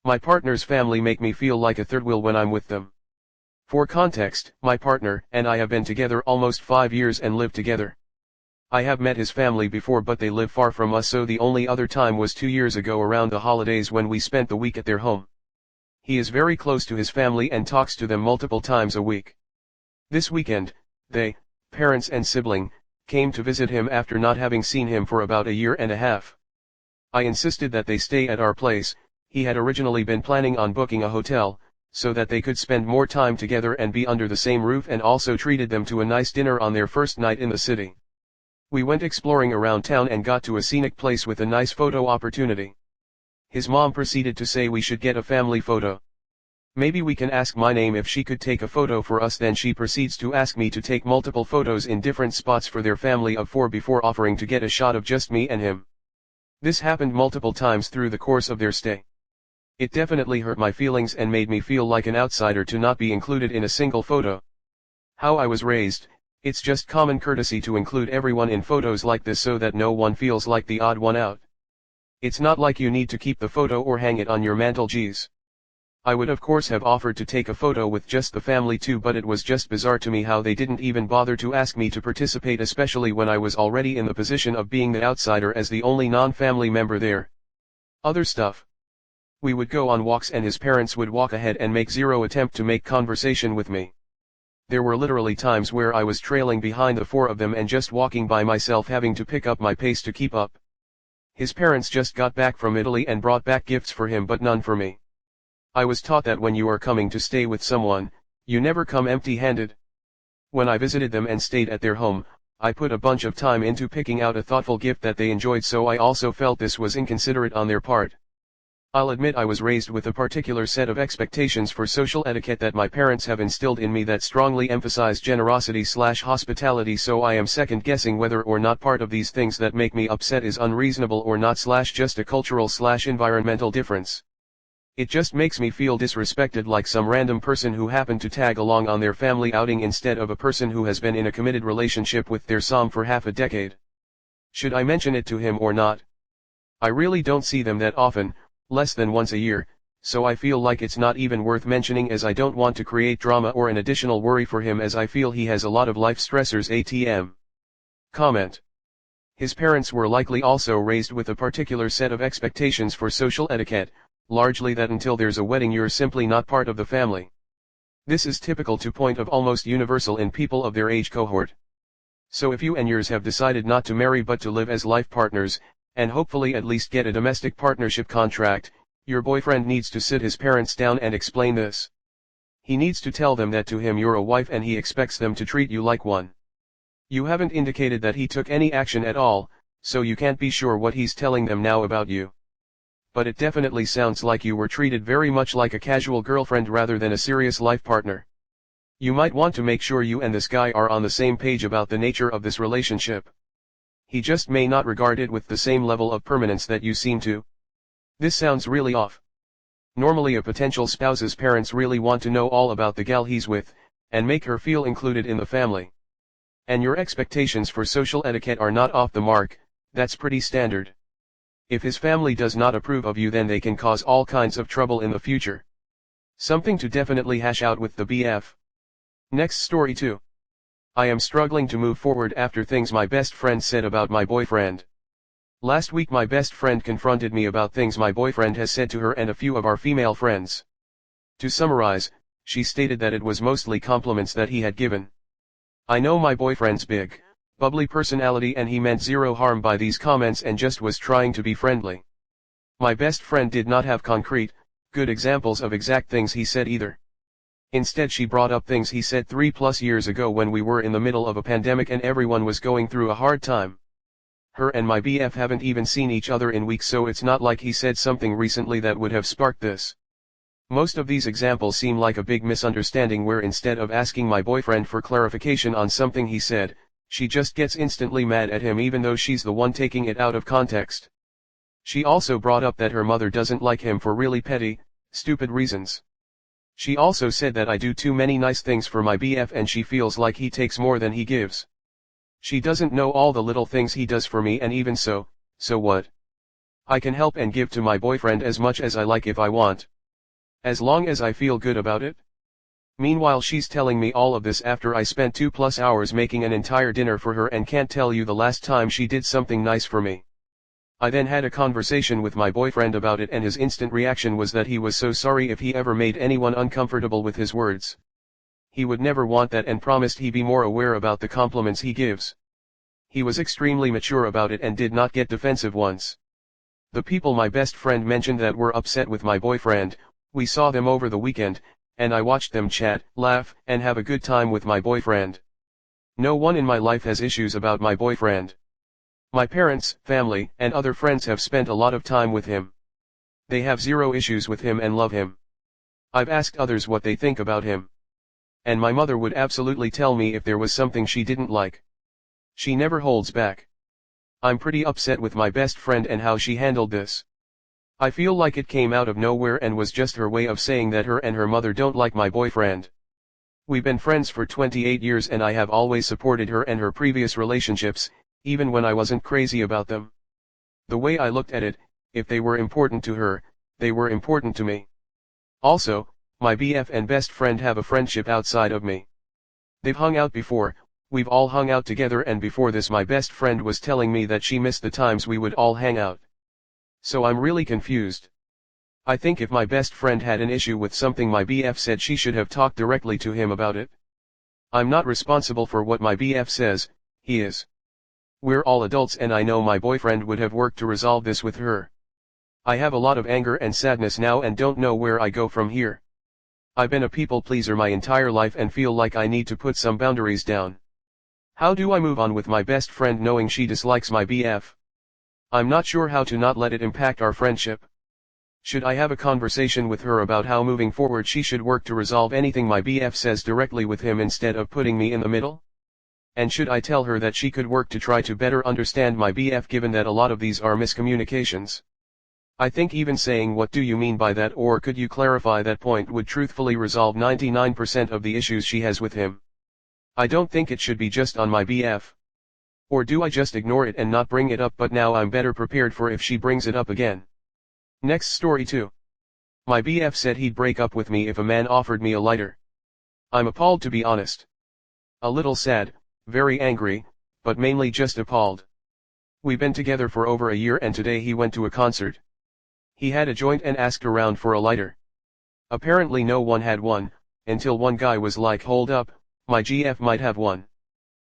My partner's family make me feel like a third wheel when I'm with them. For context, my partner and I have been together almost 5 years and live together. I have met his family before, but they live far from us, so the only other time was 2 years ago around the holidays when we spent the week at their home. He is very close to his family and talks to them multiple times a week. This weekend, they, parents and sibling, came to visit him after not having seen him for about a year and a half. I insisted that they stay at our place. He had originally been planning on booking a hotel, so that they could spend more time together and be under the same roof, and also treated them to a nice dinner on their first night in the city. We went exploring around town and got to a scenic place with a nice photo opportunity. His mom proceeded to say we should get a family photo. Maybe we can ask my name if she could take a photo for us. Then she proceeds to ask me to take multiple photos in different spots for their family of 4 before offering to get a shot of just me and him. This happened multiple times through the course of their stay. It definitely hurt my feelings and made me feel like an outsider to not be included in a single photo. How I was raised, it's just common courtesy to include everyone in photos like this so that no one feels like the odd one out. It's not like you need to keep the photo or hang it on your mantle. Geez. I would of course have offered to take a photo with just the family too, but it was just bizarre to me how they didn't even bother to ask me to participate, especially when I was already in the position of being the outsider as the only non-family member there. Other stuff. We would go on walks and his parents would walk ahead and make zero attempt to make conversation with me. There were literally times where I was trailing behind the 4 of them and just walking by myself, having to pick up my pace to keep up. His parents just got back from Italy and brought back gifts for him, but none for me. I was taught that when you are coming to stay with someone, you never come empty-handed. When I visited them and stayed at their home, I put a bunch of time into picking out a thoughtful gift that they enjoyed, so I also felt this was inconsiderate on their part. I'll admit I was raised with a particular set of expectations for social etiquette that my parents have instilled in me that strongly emphasize generosity/hospitality, so I am second guessing whether or not part of these things that make me upset is unreasonable or not, just a cultural/environmental difference. It just makes me feel disrespected, like some random person who happened to tag along on their family outing instead of a person who has been in a committed relationship with their som for half a decade. Should I mention it to him or not? I really don't see them that often, less than once a year, so I feel like it's not even worth mentioning, as I don't want to create drama or an additional worry for him, as I feel he has a lot of life stressors. ATM. Comment. His parents were likely also raised with a particular set of expectations for social etiquette, largely that until there's a wedding you're simply not part of the family. This is typical to point of almost universal in people of their age cohort. So if you and yours have decided not to marry but to live as life partners, and hopefully at least get a domestic partnership contract, your boyfriend needs to sit his parents down and explain this. He needs to tell them that to him you're a wife and he expects them to treat you like one. You haven't indicated that he took any action at all, so you can't be sure what he's telling them now about you. But it definitely sounds like you were treated very much like a casual girlfriend rather than a serious life partner. You might want to make sure you and this guy are on the same page about the nature of this relationship. He just may not regard it with the same level of permanence that you seem to. This sounds really off. Normally a potential spouse's parents really want to know all about the gal he's with, and make her feel included in the family. And your expectations for social etiquette are not off the mark. That's pretty standard. If his family does not approve of you, then they can cause all kinds of trouble in the future. Something to definitely hash out with the BF. Next story 2. I am struggling to move forward after things my best friend said about my boyfriend. Last week my best friend confronted me about things my boyfriend has said to her and a few of our female friends. To summarize, she stated that it was mostly compliments that he had given. I know my boyfriend's big, bubbly personality and he meant zero harm by these comments and just was trying to be friendly. My best friend did not have concrete, good examples of exact things he said either. Instead she brought up things he said 3+ years ago when we were in the middle of a pandemic and everyone was going through a hard time. Her and my BF haven't even seen each other in weeks, so it's not like he said something recently that would have sparked this. Most of these examples seem like a big misunderstanding where instead of asking my boyfriend for clarification on something he said, she just gets instantly mad at him even though she's the one taking it out of context. She also brought up that her mother doesn't like him for really petty, stupid reasons. She also said that I do too many nice things for my BF and she feels like he takes more than he gives. She doesn't know all the little things he does for me, and even so what? I can help and give to my boyfriend as much as I like if I want. As long as I feel good about it. Meanwhile she's telling me all of this after I spent 2+ hours making an entire dinner for her and can't tell you the last time she did something nice for me. I then had a conversation with my boyfriend about it and his instant reaction was that he was so sorry if he ever made anyone uncomfortable with his words. He would never want that and promised he'd be more aware about the compliments he gives. He was extremely mature about it and did not get defensive once. The people my best friend mentioned that were upset with my boyfriend, we saw them over the weekend, and I watched them chat, laugh, and have a good time with my boyfriend. No one in my life has issues about my boyfriend. My parents, family, and other friends have spent a lot of time with him. They have zero issues with him and love him. I've asked others what they think about him. And my mother would absolutely tell me if there was something she didn't like. She never holds back. I'm pretty upset with my best friend and how she handled this. I feel like it came out of nowhere and was just her way of saying that her and her mother don't like my boyfriend. We've been friends for 28 years and I have always supported her and her previous relationships, even when I wasn't crazy about them. The way I looked at it, if they were important to her, they were important to me. Also, my BF and best friend have a friendship outside of me. They've hung out before, we've all hung out together and before this my best friend was telling me that she missed the times we would all hang out. So I'm really confused. I think if my best friend had an issue with something my BF said she should have talked directly to him about it. I'm not responsible for what my BF says, he is. We're all adults and I know my boyfriend would have worked to resolve this with her. I have a lot of anger and sadness now and don't know where I go from here. I've been a people pleaser my entire life and feel like I need to put some boundaries down. How do I move on with my best friend knowing she dislikes my BF? I'm not sure how to not let it impact our friendship. Should I have a conversation with her about how moving forward she should work to resolve anything my BF says directly with him instead of putting me in the middle? And should I tell her that she could work to try to better understand my BF given that a lot of these are miscommunications? I think even saying what do you mean by that or could you clarify that point would truthfully resolve 99% of the issues she has with him. I don't think it should be just on my BF. Or do I just ignore it and not bring it up but now I'm better prepared for if she brings it up again. Next story 2. My BF said he'd break up with me if a man offered me a lighter. I'm appalled to be honest. A little sad, very angry, but mainly just appalled. We've been together for over a year and today he went to a concert. He had a joint and asked around for a lighter. Apparently no one had one, until one guy was like hold up, my GF might have one.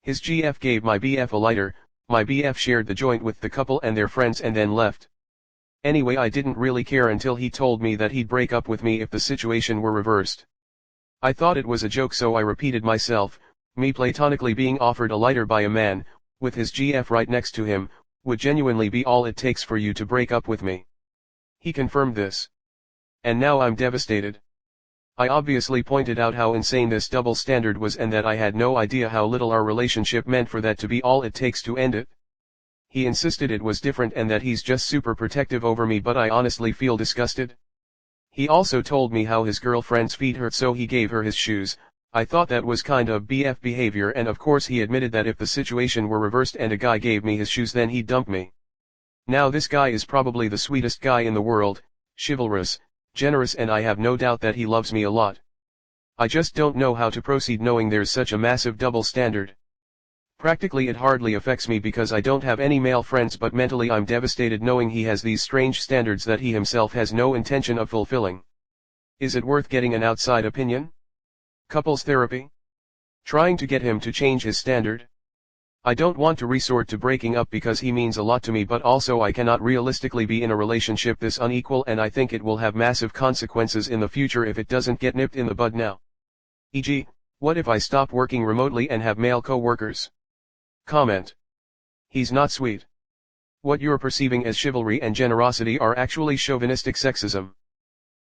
His GF gave my BF a lighter, my BF shared the joint with the couple and their friends and then left. Anyway I didn't really care until he told me that he'd break up with me if the situation were reversed. I thought it was a joke so I repeated myself, me platonically being offered a lighter by a man, with his GF right next to him, would genuinely be all it takes for you to break up with me. He confirmed this. And now I'm devastated. I obviously pointed out how insane this double standard was and that I had no idea how little our relationship meant for that to be all it takes to end it. He insisted it was different and that he's just super protective over me but I honestly feel disgusted. He also told me how his girlfriend's feet hurt so he gave her his shoes. I thought that was kind of BF behavior and of course he admitted that if the situation were reversed and a guy gave me his shoes then he'd dump me. Now this guy is probably the sweetest guy in the world, chivalrous, generous and I have no doubt that he loves me a lot. I just don't know how to proceed knowing there's such a massive double standard. Practically it hardly affects me because I don't have any male friends but mentally I'm devastated knowing he has these strange standards that he himself has no intention of fulfilling. Is it worth getting an outside opinion? Couples therapy? Trying to get him to change his standard? I don't want to resort to breaking up because he means a lot to me but also I cannot realistically be in a relationship this unequal and I think it will have massive consequences in the future if it doesn't get nipped in the bud now. E.g., what if I stop working remotely and have male co-workers? Comment. He's not sweet. What you're perceiving as chivalry and generosity are actually chauvinistic sexism.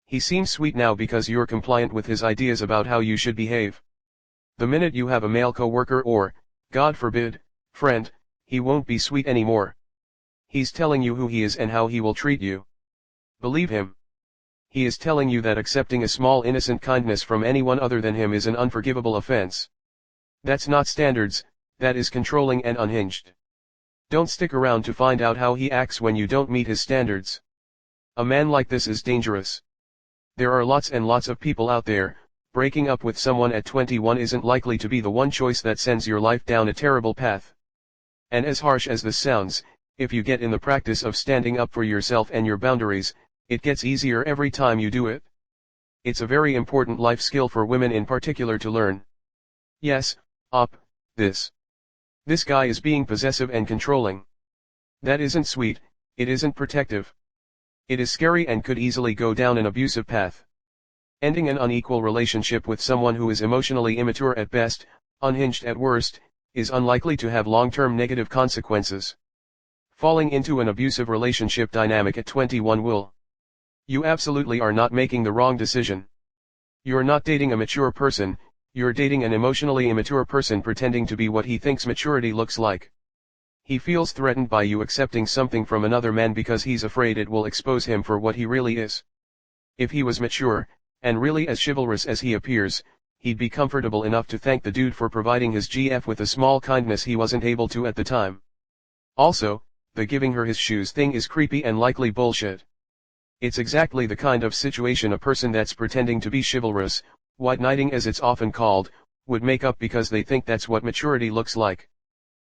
He seems sweet now because you're compliant with his ideas about how you should behave. The minute you have a male co-worker or, God forbid, friend, he won't be sweet anymore. He's telling you who he is and how he will treat you. Believe him. He is telling you that accepting a small innocent kindness from anyone other than him is an unforgivable offense. That's not standards, that is controlling and unhinged. Don't stick around to find out how he acts when you don't meet his standards. A man like this is dangerous. There are lots and lots of people out there. Breaking up with someone at 21 isn't likely to be the one choice that sends your life down a terrible path. And as harsh as this sounds, if you get in the practice of standing up for yourself and your boundaries, it gets easier every time you do it. It's a very important life skill for women in particular to learn. Yes, this guy is being possessive and controlling. That isn't sweet, it isn't protective. It is scary and could easily go down an abusive path. Ending an unequal relationship with someone who is emotionally immature at best, unhinged at worst, is unlikely to have long-term negative consequences. Falling into an abusive relationship dynamic at 21 will. You absolutely are not making the wrong decision. You're not dating a mature person, you're dating an emotionally immature person pretending to be what he thinks maturity looks like. He feels threatened by you accepting something from another man because he's afraid it will expose him for what he really is. If he was mature, and really as chivalrous as he appears, he'd be comfortable enough to thank the dude for providing his GF with a small kindness he wasn't able to at the time. Also, the giving her his shoes thing is creepy and likely bullshit. It's exactly the kind of situation a person that's pretending to be chivalrous, white knighting as it's often called, would make up because they think that's what maturity looks like.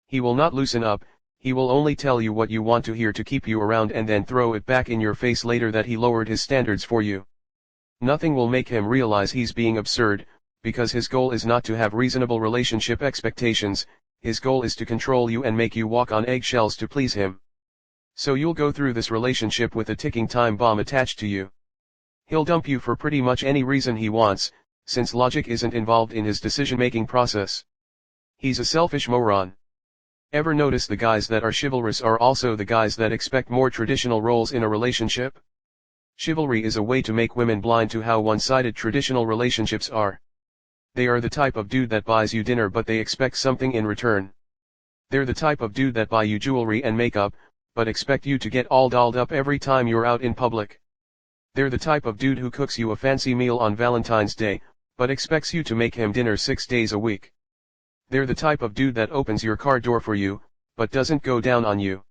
He will not loosen up, he will only tell you what you want to hear to keep you around and then throw it back in your face later that he lowered his standards for you. Nothing will make him realize he's being absurd, because his goal is not to have reasonable relationship expectations, his goal is to control you and make you walk on eggshells to please him. So you'll go through this relationship with a ticking time bomb attached to you. He'll dump you for pretty much any reason he wants, since logic isn't involved in his decision-making process. He's a selfish moron. Ever notice the guys that are chivalrous are also the guys that expect more traditional roles in a relationship? Chivalry is a way to make women blind to how one-sided traditional relationships are. They are the type of dude that buys you dinner but they expect something in return. They're the type of dude that buy you jewelry and makeup, but expect you to get all dolled up every time you're out in public. They're the type of dude who cooks you a fancy meal on Valentine's Day, but expects you to make him dinner 6 days a week. They're the type of dude that opens your car door for you, but doesn't go down on you.